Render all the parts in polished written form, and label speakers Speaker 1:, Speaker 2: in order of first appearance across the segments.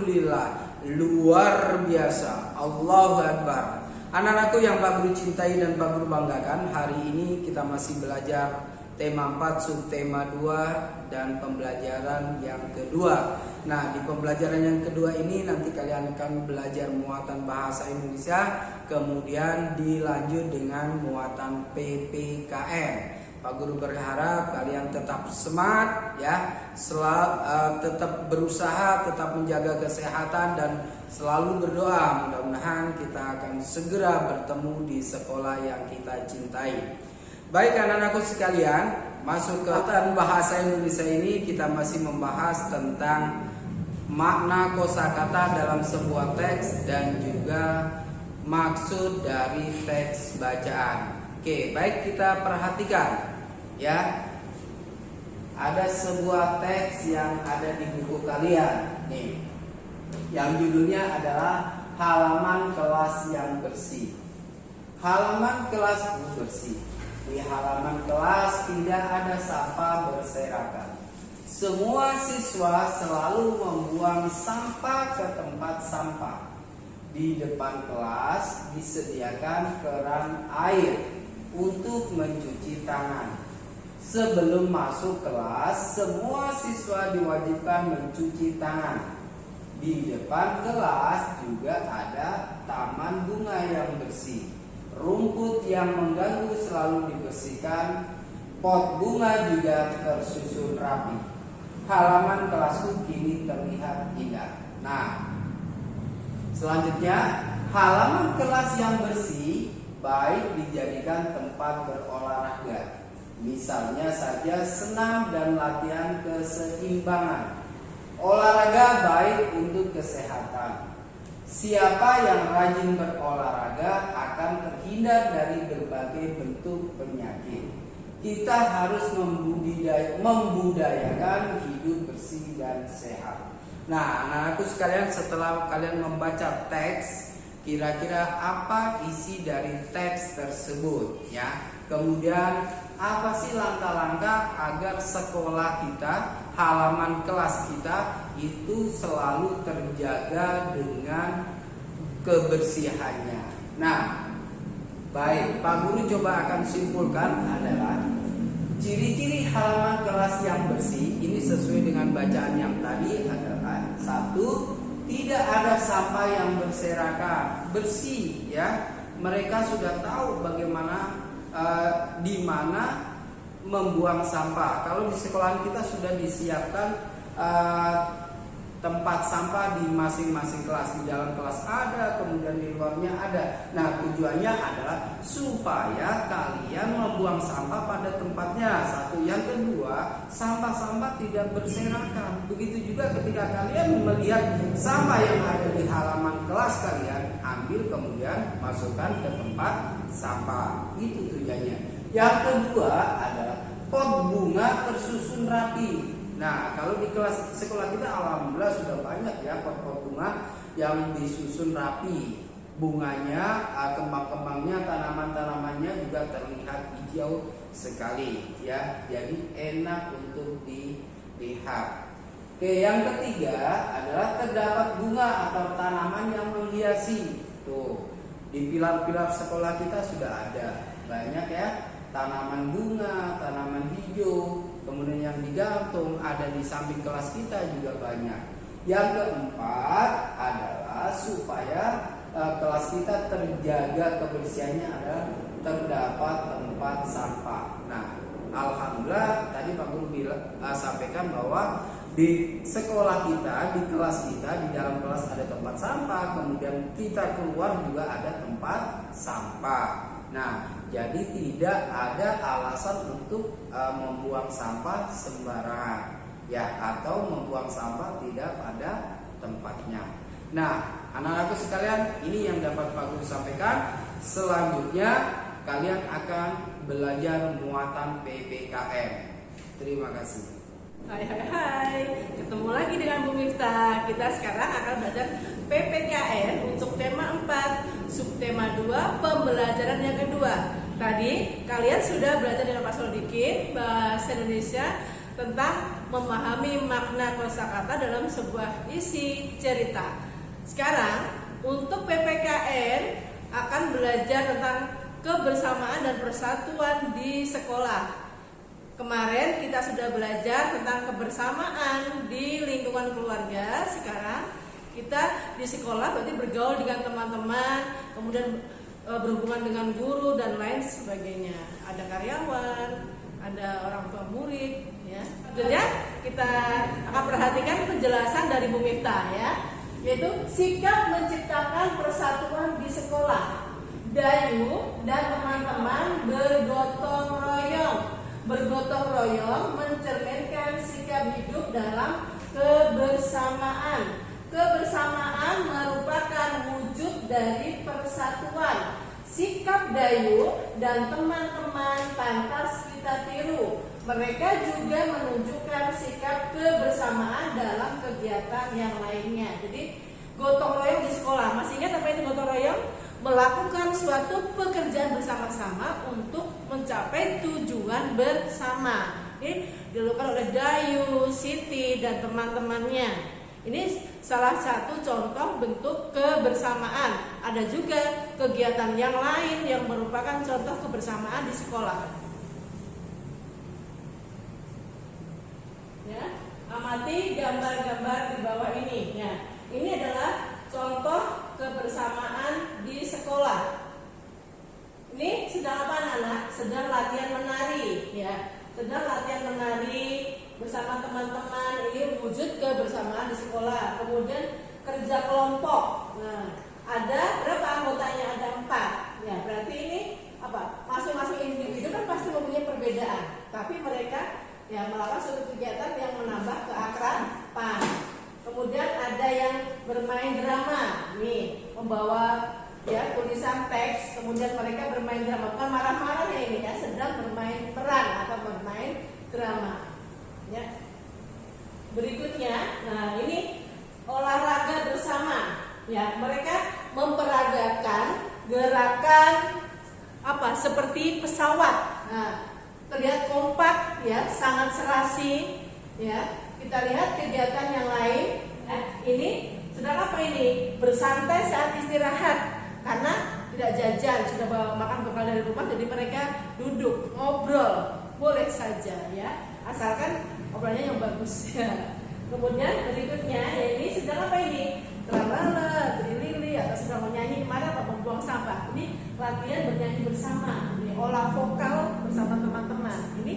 Speaker 1: Alhamdulillah, luar biasa. Allahu Akbar. Anak-anakku yang Pak Guru cintai dan Pak Guru banggakan, hari ini kita masih belajar tema 4, subtema 2 dan pembelajaran yang kedua. Nah, di pembelajaran yang kedua ini nanti kalian akan belajar muatan bahasa Indonesia, kemudian dilanjut dengan muatan PPKN. Pak Guru berharap kalian tetap semangat ya, tetap berusaha, tetap menjaga kesehatan dan selalu berdoa. Mudah-mudahan kita akan segera bertemu di sekolah yang kita cintai. Baik anak-anakku sekalian, masuk ke bahasa Indonesia ini kita masih membahas tentang makna kosakata dalam sebuah teks dan juga maksud dari teks bacaan. Oke, baik, kita perhatikan ya. Ada sebuah teks yang ada di buku kalian nih, yang judulnya adalah halaman kelas yang bersih. Halaman kelas bersih. Di halaman kelas tidak ada sampah berserakan. Semua siswa selalu membuang sampah ke tempat sampah. Di depan kelas disediakan keran air untuk mencuci tangan. Sebelum masuk kelas, semua siswa diwajibkan mencuci tangan. Di depan kelas juga ada taman bunga yang bersih. Rumput yang mengganggu selalu dibersihkan. Pot bunga juga tersusun rapi. Halaman kelasku kini terlihat indah. Nah, selanjutnya, halaman kelas yang bersih baik dijadikan tempat berolahraga. Misalnya saja senam dan latihan keseimbangan. Olahraga baik untuk kesehatan. Siapa yang rajin berolahraga akan terhindar dari berbagai bentuk penyakit. Kita harus membudayakan hidup bersih dan sehat. Nah, anak-anakku sekalian, setelah kalian membaca teks, kira-kira apa isi dari teks tersebut ya? Kemudian apa sih langkah-langkah agar sekolah kita, halaman kelas kita itu selalu terjaga dengan kebersihannya. Nah, baik, Pak Guru coba akan simpulkan adalah ciri-ciri halaman kelas yang bersih. Ini sesuai dengan bacaan yang tadi adalah: 1. Tidak ada sampah yang berserakan, bersih ya. Mereka sudah tahu bagaimana di mana membuang sampah. Kalau di sekolah kita sudah disiapkan tempat sampah di masing-masing kelas. Di dalam kelas ada, kemudian di luarnya ada. Nah, tujuannya adalah supaya kalian membuang sampah pada tempatnya. 1. Yang kedua, sampah-sampah tidak berserakan. Begitu juga ketika kalian melihat sampah yang ada di halaman kelas kalian, ambil kemudian masukkan ke tempat sampah. Itu tujuannya. Yang kedua adalah pot bunga tersusun rapi. Nah, kalau di kelas sekolah kita alhamdulillah sudah banyak ya pot-pot bunga yang disusun rapi. Bunganya, kembang-kembangnya, tanaman-tanamannya juga terlihat hijau sekali ya. Jadi enak untuk dilihat. Oke, yang ketiga adalah terdapat bunga atau tanaman yang menghiasi. Tuh, di pilar-pilar sekolah kita sudah ada banyak ya, tanaman bunga, tanaman hijau. Kemudian yang digantung ada di samping kelas kita juga banyak. Yang keempat adalah supaya kelas kita terjaga kebersihannya adalah terdapat tempat sampah. Nah, alhamdulillah tadi Pak Guru sampaikan bahwa di sekolah kita, di kelas kita, di dalam kelas ada tempat sampah, kemudian kita keluar juga ada tempat sampah. Nah, jadi tidak ada alasan untuk membuang sampah sembarangan ya, atau membuang sampah tidak pada tempatnya. Nah, anak-anakku sekalian, ini yang dapat Pak Guru sampaikan. Selanjutnya kalian akan belajar muatan PPKN. Terima kasih.
Speaker 2: Hai, ketemu lagi dengan Bu Miftah. Kita sekarang akan belajar PPKN untuk tema 4, subtema 2, pembelajaran yang kedua. Tadi kalian sudah belajar dengan Pak Sodikin bahasa Indonesia tentang memahami makna kosakata dalam sebuah isi cerita. Sekarang untuk PPKN akan belajar tentang kebersamaan dan persatuan di sekolah. Kemarin kita sudah belajar tentang kebersamaan di lingkungan keluarga. Sekarang kita di sekolah berarti bergaul dengan teman-teman, kemudian berhubungan dengan guru dan lain sebagainya. Ada karyawan, ada orang tua murid, ya. Selanjutnya kita akan perhatikan penjelasan dari Bu Miftah, ya, yaitu sikap menciptakan persatuan di sekolah. Dayu dan teman-teman bergotong royong. Bergotong royong mencerminkan sikap hidup dalam kebersamaan. Kebersamaan merupakan wujud dari persatuan. Sikap Dayu dan teman-teman pantas kita tiru. Mereka juga menunjukkan sikap kebersamaan dalam kegiatan yang lainnya. Jadi gotong royong di sekolah. Masih ingat apa itu gotong royong? Melakukan suatu pekerjaan bersama-sama untuk mencapai tujuan bersama. Ini dilakukan oleh Dayu, Siti, dan teman-temannya. Ini salah satu contoh bentuk kebersamaan. Ada juga kegiatan yang lain yang merupakan contoh kebersamaan di sekolah. Ya, amati gambar-gambar di bawah ini. Ya, ini adalah contoh kebersamaan di sekolah. Ini sedang apa anak-anak? Sedang latihan menari, ya. Sedang latihan menari bersama teman-teman. Ini wujud kebersamaan di sekolah. Kemudian kerja kelompok. Nah, ada berapa anggotanya? Ada 4. Ya, berarti ini apa? Masing-masing individu kan pasti mempunyai perbedaan, tapi mereka ya melakukan suatu kegiatan yang menambah keakraban. Kemudian ada yang bermain drama, nih membawa ya tulisan teks, kemudian mereka bermain drama, bukan marah-marah ya ini ya, sedang bermain peran atau bermain drama. Ya. Berikutnya, nah ini olahraga bersama, ya mereka memperagakan gerakan apa seperti pesawat. Nah, terlihat kompak, ya sangat serasi, ya. Kita lihat kegiatan yang lain. Ini sedang apa ini? Bersantai saat istirahat karena tidak jajan, sudah bawa makan bekal dari rumah, jadi mereka duduk ngobrol, boleh saja ya, asalkan obrolannya yang bagus. Ya. Kemudian berikutnya, ya ini sedang apa ini? Tralala, trilili, atau sedang menyanyi kemana atau membuang sampah. Ini latihan bernyanyi bersama, ini olah vokal bersama teman-teman. Ini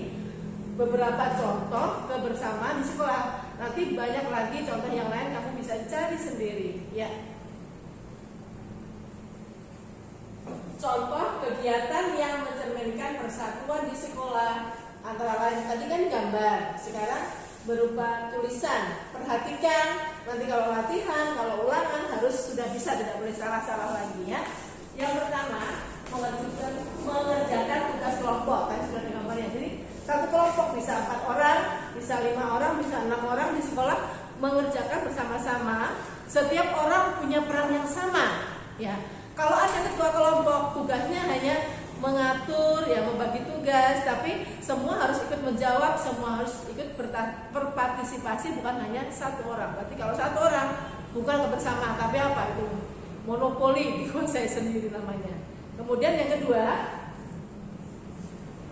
Speaker 2: beberapa contoh kebersamaan di sekolah. Nanti banyak lagi contoh yang lain, kamu bisa cari sendiri, ya. Contoh kegiatan yang mencerminkan persatuan di sekolah antara lain tadi kan gambar, sekarang berupa tulisan. Perhatikan, nanti kalau latihan, kalau ulangan harus sudah bisa, tidak boleh salah-salah lagi ya. Yang pertama, mengerjakan tugas kelompok. Tadi sudah digambarnya. Jadi satu kelompok bisa 4 orang, bisa 5 orang, bisa 6 orang di sekolah mengerjakan bersama-sama. Setiap orang punya peran yang sama. Ya, kalau ada ketua kelompok, tugasnya hanya mengatur, ya membagi tugas, tapi semua harus ikut menjawab, semua harus ikut berpartisipasi, bukan hanya satu orang. Berarti kalau satu orang bukan kebersamaan, tapi apa itu? Monopoli, dikuasai sendiri namanya. Kemudian yang kedua,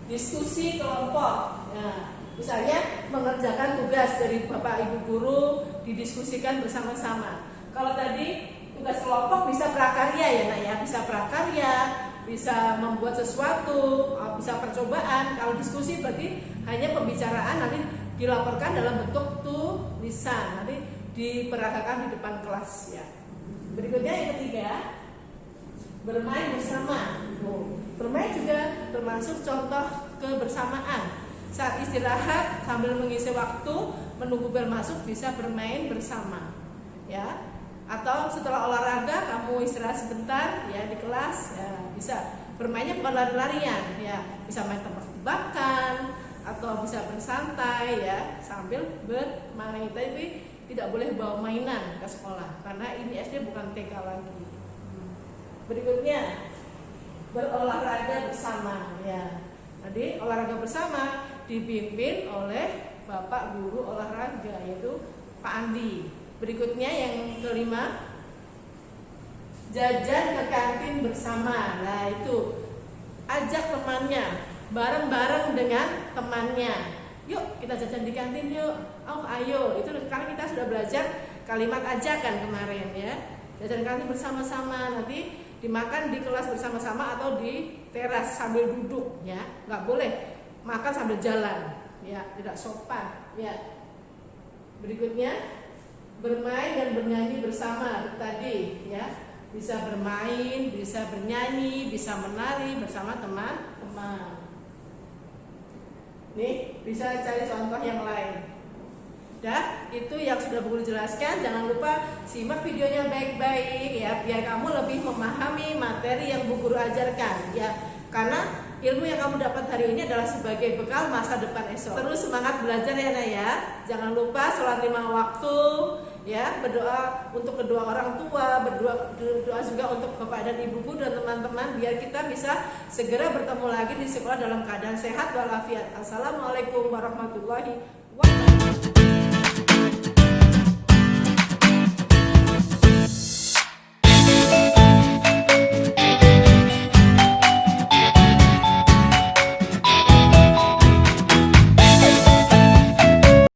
Speaker 2: diskusi kelompok. Nah, misalnya mengerjakan tugas dari Bapak Ibu guru didiskusikan bersama-sama. Kalau tadi tugas kelompok bisa prakarya ya nak ya, bisa prakarya, bisa membuat sesuatu, bisa percobaan. Kalau diskusi berarti hanya pembicaraan, nanti dilaporkan dalam bentuk tulisan, nanti diperagakan di depan kelas ya. Berikutnya yang ketiga, bermain bersama. Bermain juga termasuk contoh kebersamaan. Saat istirahat sambil mengisi waktu menunggu bel masuk bisa bermain bersama, ya. Atau setelah olahraga kamu istirahat sebentar, ya di kelas, ya bisa bermainnya bukan lari-larian, ya bisa main tebak-tebakan atau bisa bersantai, ya sambil bermain. Tapi tidak boleh bawa mainan ke sekolah karena ini SD bukan TK lagi. Berikutnya berolahraga bersama, ya. Jadi olahraga bersama dipimpin oleh Bapak Guru Olahraga, yaitu Pak Andi. Berikutnya yang kelima, jajan ke kantin bersama. Nah itu, ajak temannya, bareng-bareng dengan temannya. Yuk kita jajan di kantin yuk. Oh ayo, itu sekarang kita sudah belajar kalimat ajakan kemarin ya. Jajan kantin bersama-sama, nanti dimakan di kelas bersama-sama atau di teras sambil duduk ya. Nggak boleh makan sambil jalan ya, tidak sopan ya. Berikutnya, bermain dan bernyanyi bersama tadi ya. Bisa bermain, bisa bernyanyi, bisa menari bersama teman-teman. Nih, bisa cari contoh yang lain. Dah, itu yang sudah Bu Guru jelaskan. Jangan lupa simak videonya baik-baik ya, biar kamu lebih memahami materi yang Bu Guru ajarkan ya. Karena ilmu yang kamu dapat hari ini adalah sebagai bekal masa depan esok. Terus semangat belajar ya Nak ya. Jangan lupa sholat 5 waktu ya, berdoa untuk kedua orang tua, berdoa juga untuk Bapak dan Ibuku dan teman-teman, biar kita bisa segera bertemu lagi di sekolah dalam keadaan sehat walafiat. Assalamualaikum warahmatullahi wabarakatuh.